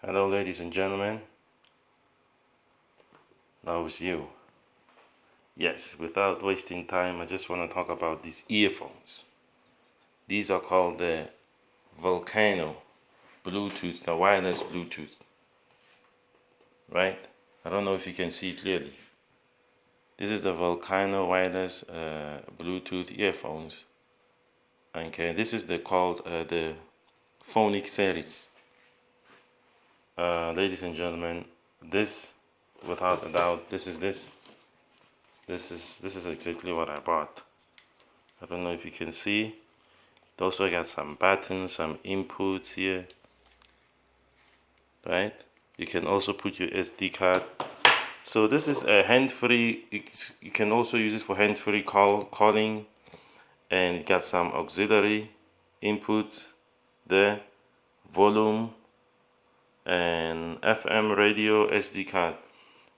Hello, ladies and gentlemen. That was you. Yes, without wasting time, I just want to talk about these earphones. These are called the Volcano Bluetooth, the wireless Bluetooth, right? I don't know if you can see it clearly. This is the Volcano wireless Bluetooth earphones. Okay, this is called the phonic series. Ladies and gentlemen, this, without a doubt, this is exactly what I bought. I don't know if you can see. It also got some buttons, some inputs here, right? You can also put your SD card. So this is a hand-free. You can also use it for hand-free calling, and it got some auxiliary inputs there, volume, and FM radio SD card.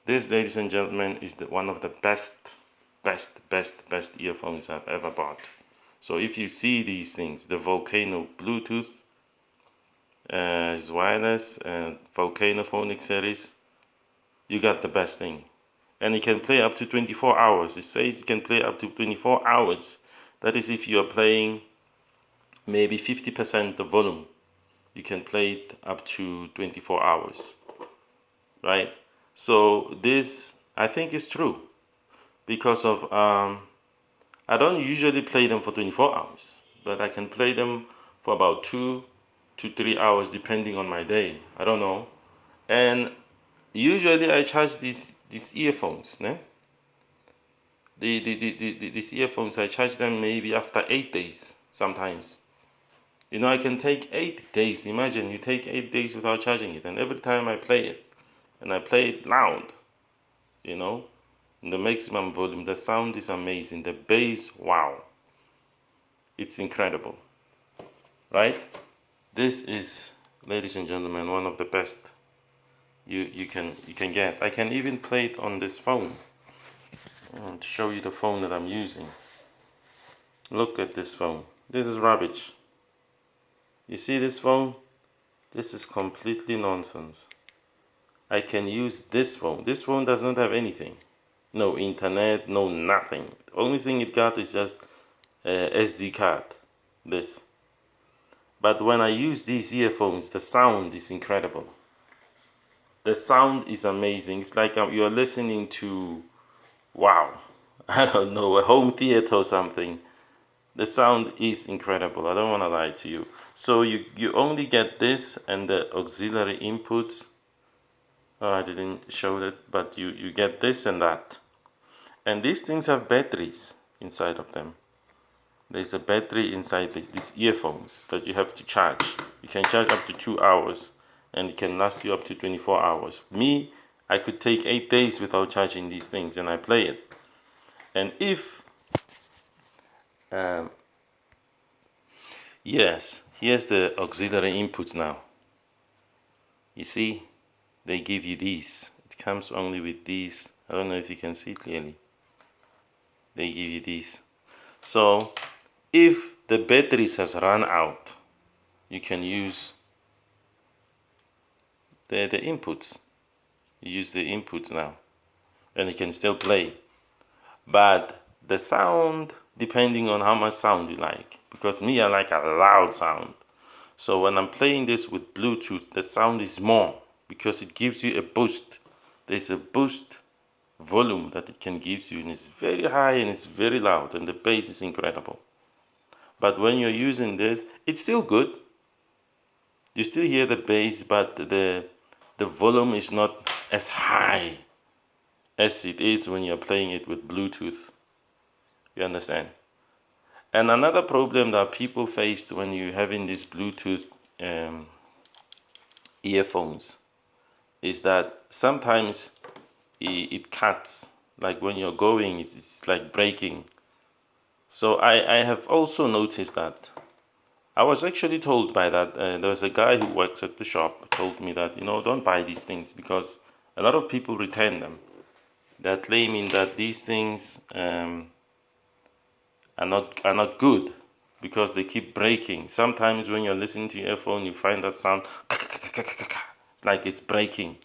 This, ladies and gentlemen, is one of the best earphones I've ever bought. So if you see these things, the Volcano Bluetooth is wireless and Volcano Phonics series, you got the best thing. And it can play up to 24 hours. It says it can play up to 24 hours. That is if you are playing maybe 50% the volume. You can play it up to 24 hours, right? So this, I think, is true because of I don't usually play them for 24 hours, but I can play them for about 2 to 3 hours depending on my day. I don't know. And usually I charge these earphones, né? These earphones, I charge them maybe after 8 days sometimes. You know, I can take 8 days. Imagine you take 8 days without charging it, and every time I play it, and I play it loud, you know, in the maximum volume, the sound is amazing. The bass, wow, it's incredible, right? This is, ladies and gentlemen, one of the best you can get. I can even play it on this phone and show you the phone that I'm using. Look at this phone. This is rubbish. You see this phone? This is completely nonsense. I can use this phone. This phone does not have anything. No internet, no nothing. The only thing it got is just SD card. This. But when I use these earphones, the sound is incredible. The sound is amazing. It's like you're listening to, wow, I don't know, a home theater or something. The sound is incredible. I don't want to lie to you. So you only get this and the auxiliary inputs. Oh, I didn't show that, but you get this and that. And these things have batteries inside of them. There's a battery inside these earphones that you have to charge. You can charge up to 2 hours and it can last you up to 24 hours. Me, I could take 8 days without charging these things and I play it. And if, yes, here's the auxiliary inputs now. You see, they give you these. It comes only with these. I don't know if you can see clearly. They give you these. So if the batteries has run out, you can use the inputs. You use the inputs now and you can still play. But the sound, depending on how much sound you like, because me, I like a loud sound. So when I'm playing this with Bluetooth, the sound is more because it gives you a boost. There's a boost volume that it can give you, and it's very high and it's very loud, and the bass is incredible. But when you're using this, it's still good. You still hear the bass, but the volume is not as high as it is when you're playing it with Bluetooth. You understand? And another problem that people faced when you're having these Bluetooth earphones is that sometimes it cuts. Like when you're going, it's like breaking. So I have also noticed that. I was actually told by that, there was a guy who works at the shop told me that, you know, don't buy these things because a lot of people return them. They're claiming that these things are not good because they keep breaking. Sometimes when you're listening to your earphone, you find that sound. like it's breaking.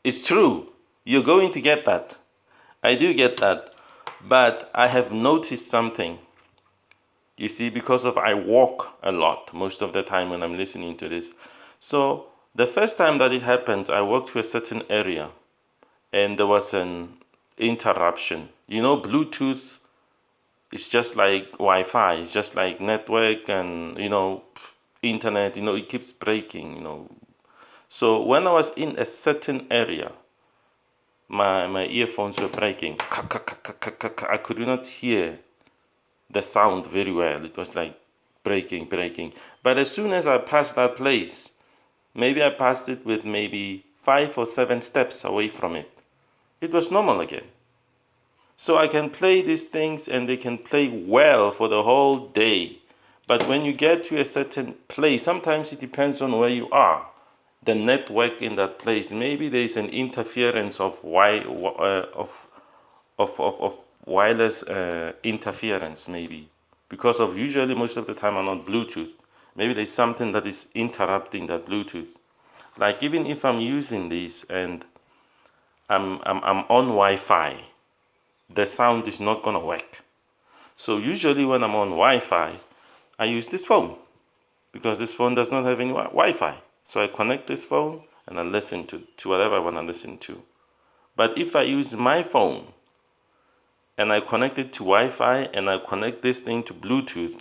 It's true. You're going to get that. I do get that. But I have noticed something. You see, because of I walk a lot most of the time when I'm listening to this. So the first time that it happened, I walked to a certain area and there was an interruption. You know, Bluetooth is just like Wi-Fi. It's just like network and, internet, it keeps breaking. So when I was in a certain area, my earphones were breaking. I could not hear the sound very well. It was like breaking. But as soon as I passed that place, maybe I passed it with maybe 5 or 7 steps away from it, it was normal again. So I can play these things and they can play well for the whole day. But when you get to a certain place, sometimes it depends on where you are. The network in that place, maybe there's an interference of wireless interference, maybe because of usually most of the time I'm on Bluetooth. Maybe there's something that is interrupting that Bluetooth. Like even if I'm using this and I'm on Wi-Fi, the sound is not gonna work. So usually when I'm on Wi-Fi, I use this phone because this phone does not have any Wi-Fi. So I connect this phone and I listen to whatever I want to listen to. But if I use my phone and I connect it to Wi-Fi and I connect this thing to Bluetooth,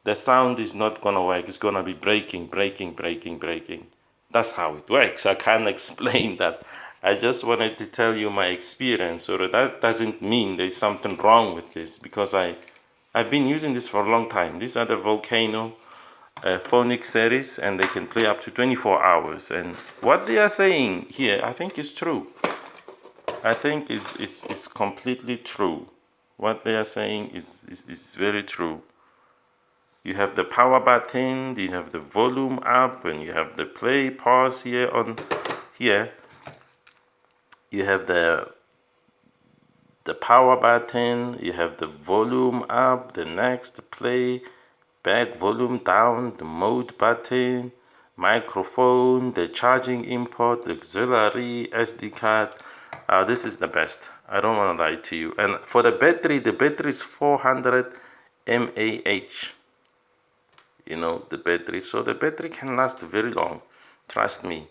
the sound is not gonna work. It's gonna be breaking. That's how it works. I can't explain that. I just wanted to tell you my experience, so that doesn't mean there's something wrong with this, because I've been using this for a long time. These are the Volcano Phonics series, and they can play up to 24 hours. And what they are saying here, I think is true. I think is completely true. What they are saying is very true. You have the power button, you have the volume up, and you have the play pause here on here. You have the power button, you have the volume up, the next play, back, volume down, the mode button, microphone, the charging import, the auxiliary, SD card. This is the best. I don't want to lie to you. And for the battery is 400 mAh. The battery. So the battery can last very long. Trust me.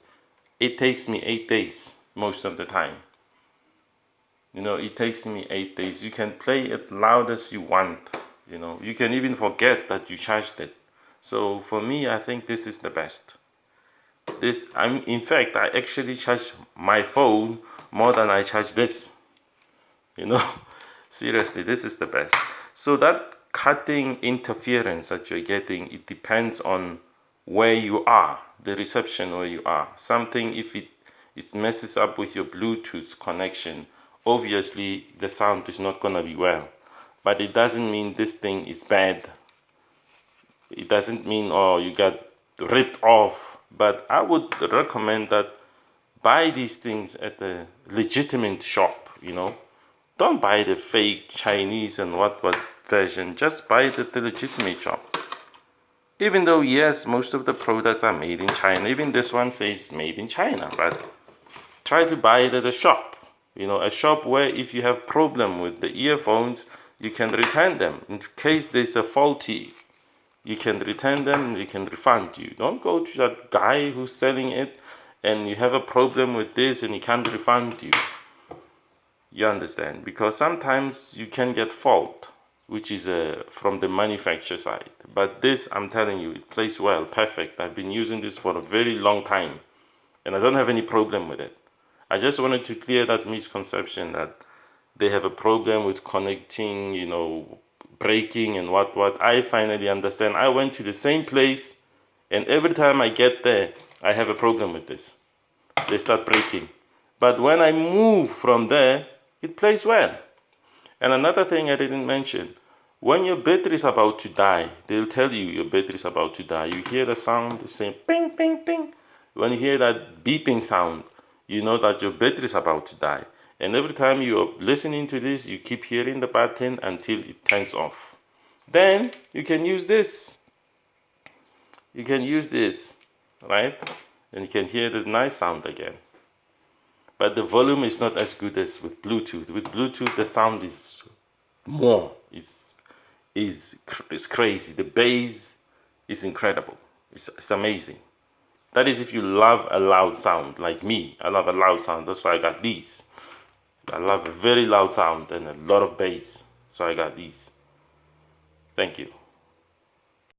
It takes me 8 days most of the time. It takes me 8 days. You can play it loud as you want. You can even forget that you charged it. So for me, I think this is the best. In fact, I actually charge my phone more than I charge this. Seriously, this is the best. So that cutting interference that you're getting, it depends on where you are, the reception where you are. Something, if it messes up with your Bluetooth connection, obviously the sound is not gonna be well. But it doesn't mean this thing is bad. It doesn't mean, oh, you got ripped off. But I would recommend that buy these things at a legitimate shop, Don't buy the fake Chinese and what version. Just buy it at the legitimate shop. Even though, yes, most of the products are made in China. Even this one says made in China. But try to buy it at a shop. A shop where if you have problem with the earphones, you can return them. In case there's a faulty, you can return them and they can refund you. Don't go to that guy who's selling it and you have a problem with this and he can't refund you. You understand? Because sometimes you can get fault, which is from the manufacturer side. But this, I'm telling you, it plays well, perfect. I've been using this for a very long time and I don't have any problem with it. I just wanted to clear that misconception that they have a problem with connecting, breaking and what. I finally understand. I went to the same place and every time I get there, I have a problem with this. They start breaking. But when I move from there, it plays well. And another thing I didn't mention, when your battery is about to die, they'll tell you your battery is about to die. You hear the sound saying ping, ping, ping. When you hear that beeping sound, you know that your battery is about to die. And every time you're listening to this, you keep hearing the button until it turns off. Then you can use this. You can use this, right? and you can hear this nice sound again. But the volume is not as good as with Bluetooth. With Bluetooth, the sound is more. It's crazy. The bass is incredible. It's amazing. That is if you love a loud sound, like me. I love a loud sound. That's why I got these. I love a very loud sound and a lot of bass. So I got these. Thank you.